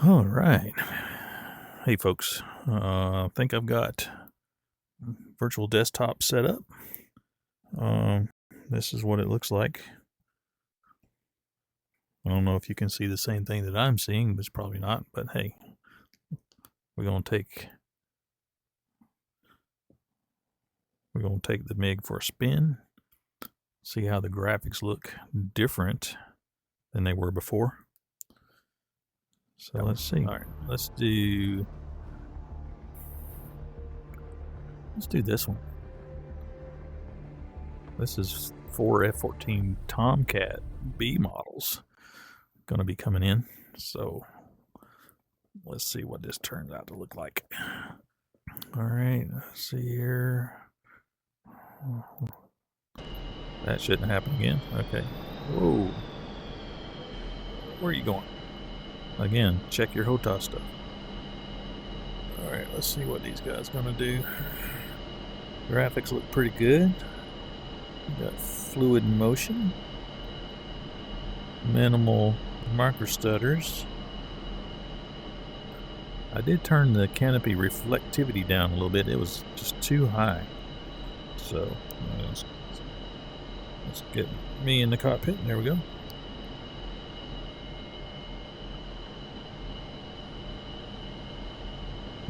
All right. Hey, folks. I think I've got virtual desktop set up. Um, this is what it looks like. I don't know if you can see the same thing that I'm seeing, but it's probably not. But hey, we're gonna take the MIG for a spin. See how the graphics look different than they were before. So let's see. All right, let's do this one. This is 4 F-14 Tomcat B models going to be coming in. So let's see what this turns out to look like. All right, let's see here. That shouldn't happen again. Okay. Whoa. Where are you going? Again, check your HOTAS stuff. All right, let's see what these guys going to do. Graphics look pretty good. Got fluid motion. Minimal marker stutters. I did turn the canopy reflectivity down a little bit. It was just too high. So let's get me in the cockpit. There we go.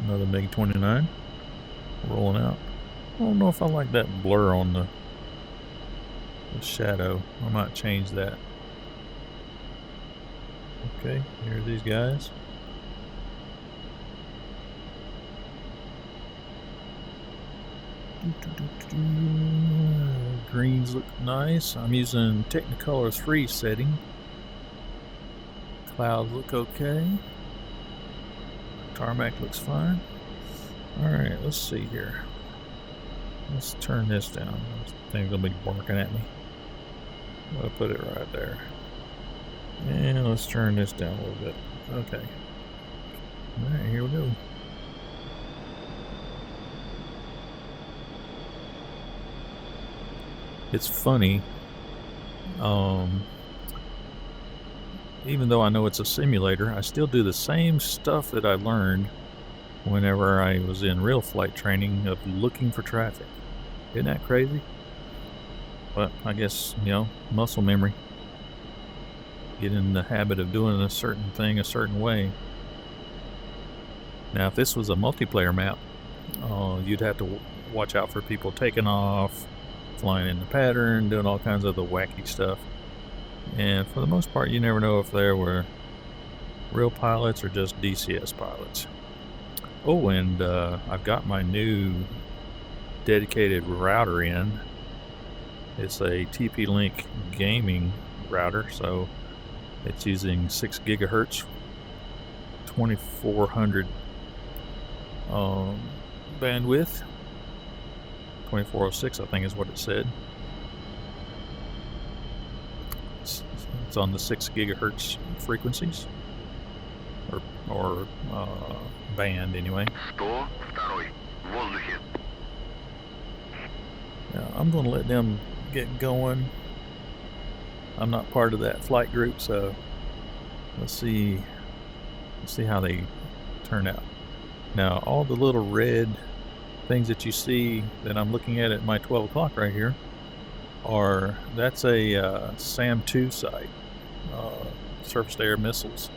Another MiG-29 rolling out. I don't know if I like that blur on the shadow. I might change that. Okay, here are these guys. Greens look nice. I'm using Technicolor 3 setting. Clouds look okay. Tarmac looks fine. Alright, let's see here. Let's turn this down. This thing's gonna be barking at me. I'll put it right there. And let's turn this down a little bit. Okay. Alright, here we go. It's funny. Even though I know it's a simulator, I still do the same stuff that I learned whenever I was in real flight training of looking for traffic. Isn't that crazy? But I guess, muscle memory. Get in the habit of doing a certain thing a certain way. Now, if this was a multiplayer map, you'd have to watch out for people taking off, flying in the pattern, doing all kinds of the wacky stuff. And for the most part, you never know if there were real pilots or just DCS pilots. Oh, and I've got my new dedicated router in. It's a TP-Link gaming router, so it's using 6 gigahertz, 2400 bandwidth. 2406, I think is what it said. It's on the 6 gigahertz frequencies, or band anyway. Now, I'm going to let them get going. I'm not part of that flight group, so let's see how they turn out. Now, all the little red things that you see that I'm looking at my 12 o'clock right here that's a SAM-2 site, surface-to-air missiles.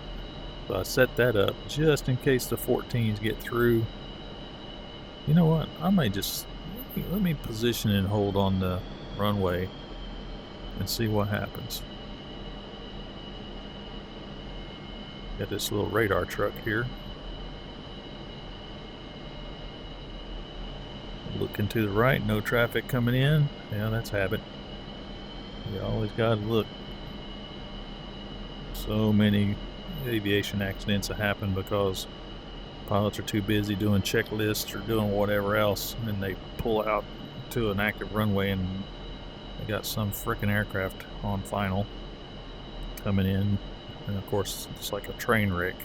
So I set that up just in case the 14s get through. You know what? I may just let me position and hold on the runway and see what happens. Got this little radar truck here. Looking to the right, no traffic coming in. Yeah, that's habit. You always got to look. So many aviation accidents that happen because pilots are too busy doing checklists or doing whatever else, and they pull out to an active runway and they got some frickin' aircraft on final coming in, and of course it's like a train wreck.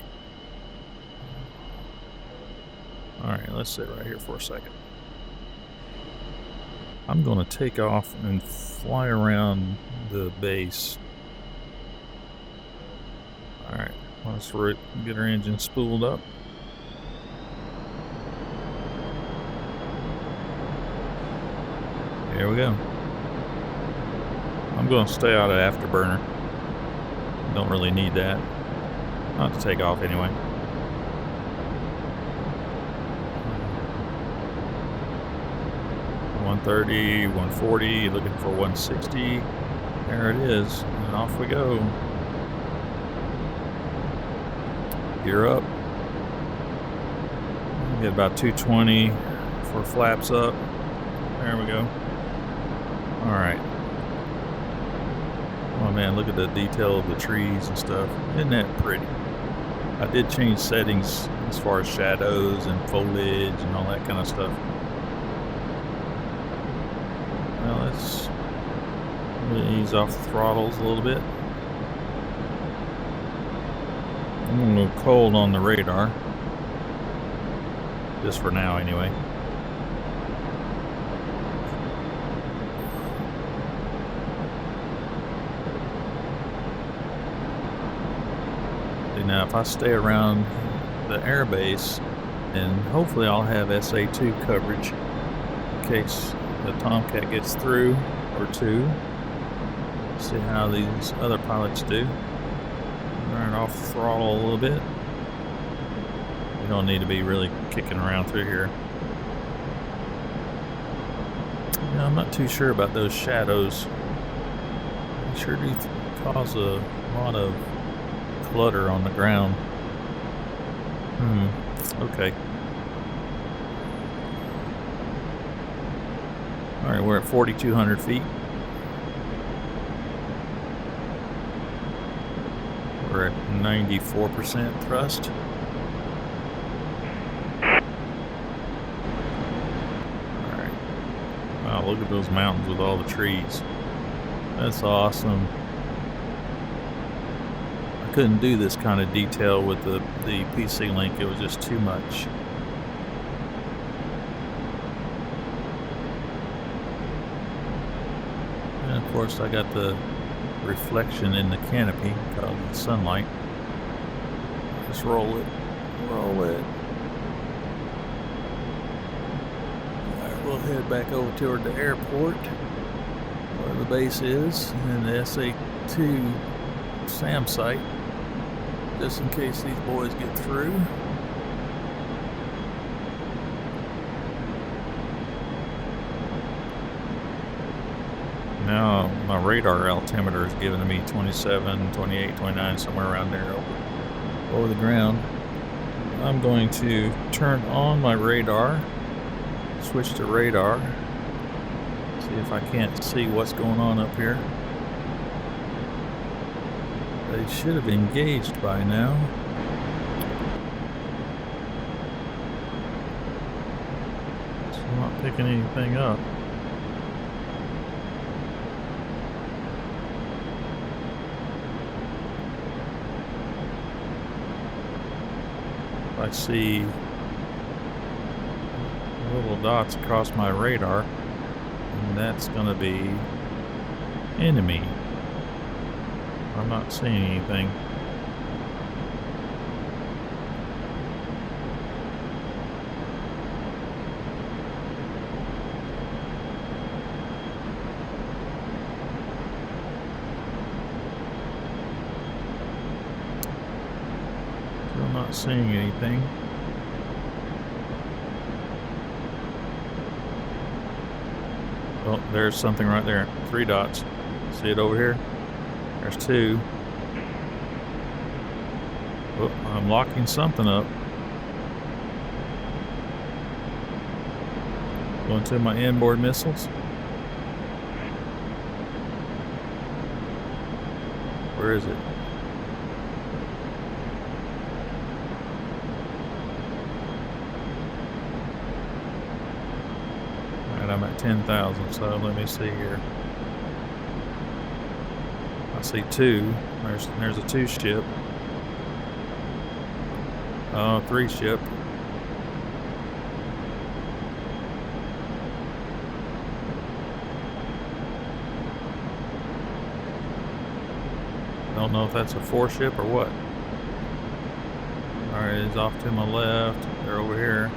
Alright, let's sit right here for a second. I'm going to take off and fly around the base. Alright, Let's get our engine spooled up. Here we go. I'm going to stay out of afterburner. Don't really need that. Not to take off anyway. 130, 140, looking for 160. There it is, and off we go. Gear up. Get about 220 for flaps up. There we go. Alright. Oh man, look at the detail of the trees and stuff. Isn't that pretty? I did change settings as far as shadows and foliage and all that kind of stuff. Now let's ease off the throttles a little bit. I'm going to go cold on the radar. Just for now anyway. Now if I stay around the airbase, then hopefully I'll have SA2 coverage in case the Tomcat gets through or two. See how these other pilots do. Turn off the throttle a little bit. You don't need to be really kicking around through here. Now, I'm not too sure about those shadows. They sure do cause a lot of clutter on the ground. Okay. Alright, we're at 4,200 feet. We're at 94% thrust. Alright. Wow, look at those mountains with all the trees. That's awesome. I couldn't do this kind of detail with the PC Link. It was just too much. And of course I got the reflection in the canopy because of the sunlight. Just roll it. Roll it. Alright, we'll head back over toward the airport where the base is and the SA2 SAM site, just in case these boys get through. Now my radar altimeter is giving me 27, 28, 29, somewhere around there over the ground. I'm going to turn on my radar, switch to radar, see if I can't see what's going on up here. They should have engaged by now. So I'm not picking anything up. I see little dots across my radar, and that's going to be enemy. I'm not seeing anything. Still not seeing anything. Oh, there's something right there. 3 dots. See it over here? There's 2. Oh, I'm locking something up. Going to my inboard missiles. Where is it? Alright, I'm at 10,000, so let me see here. I see 2. There's a 2 ship. 3 ship. Don't know if that's a 4 ship or what. Alright, he's off to my left. They're over here.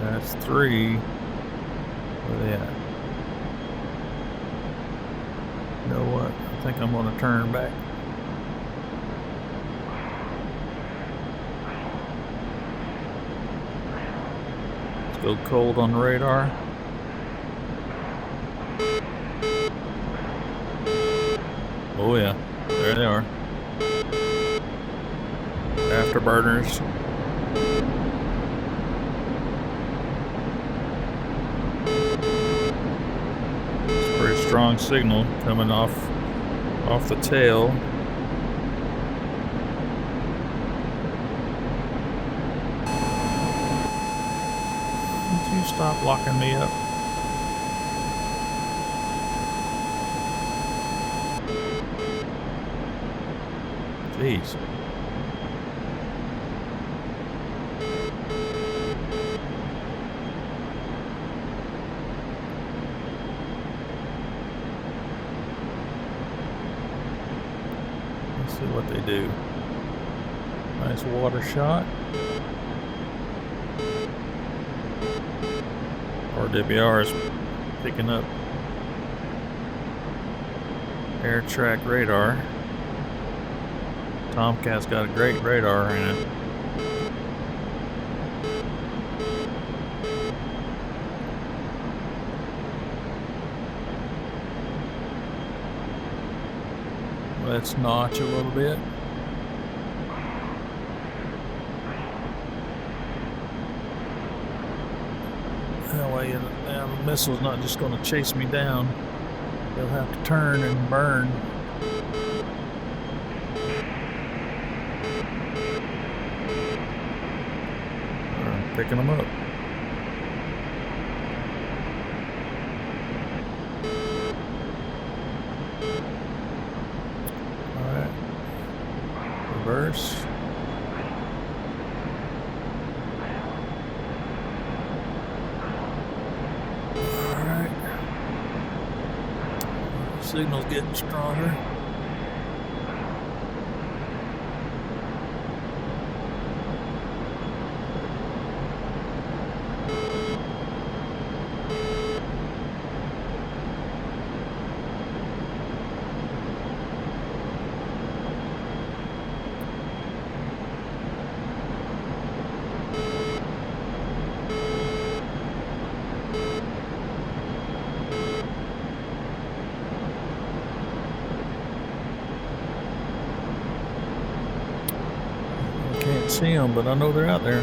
That's 3. Where they at? You know what? I think I'm going to turn back. Let's go cold on the radar. Oh yeah, there they are. Afterburners. Strong signal coming off the tail. Won't you stop locking me up? Jeez. See what they do. Nice water shot. RWR is picking up air track radar. Tomcat's got a great radar in it. Let's notch a little bit. That way the missile's not just going to chase me down. They'll have to turn and burn. I'm picking them up. Reverse. Alright. Signal's getting stronger. Can't see them, but I know they're out there.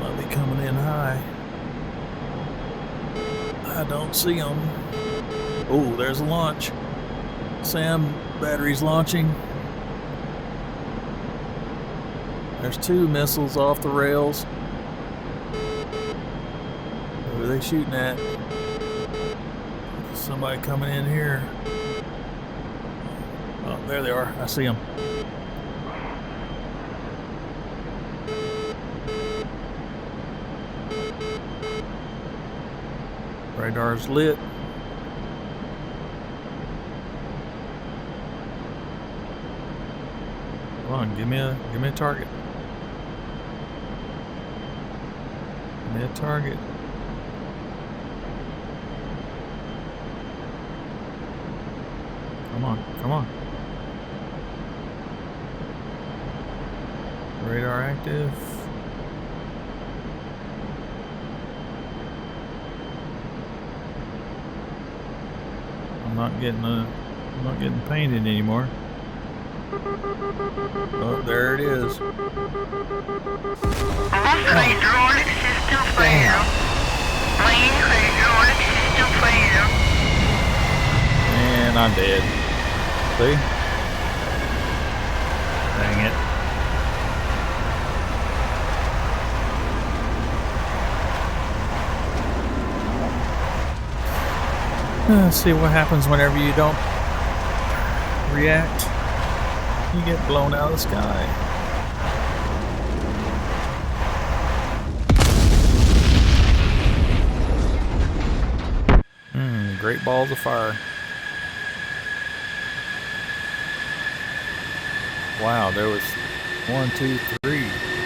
Might be coming in high. I don't see them. Oh, there's a launch. Sam, battery's launching. There's 2 missiles off the rails. Who are they shooting at? Somebody coming in here. Oh, there they are. I see them. Radar's lit. Come on, give me a target. Give me a target. Come on, come on. Radar active. I'm not getting painted anymore. Oh, there it is. Hydraulic system failure. Main hydraulic system failure. And I'm dead. See? Dang it. Let's see what happens whenever you don't react. You get blown out of the sky. Great balls of fire. Wow, there was 1, 2, 3.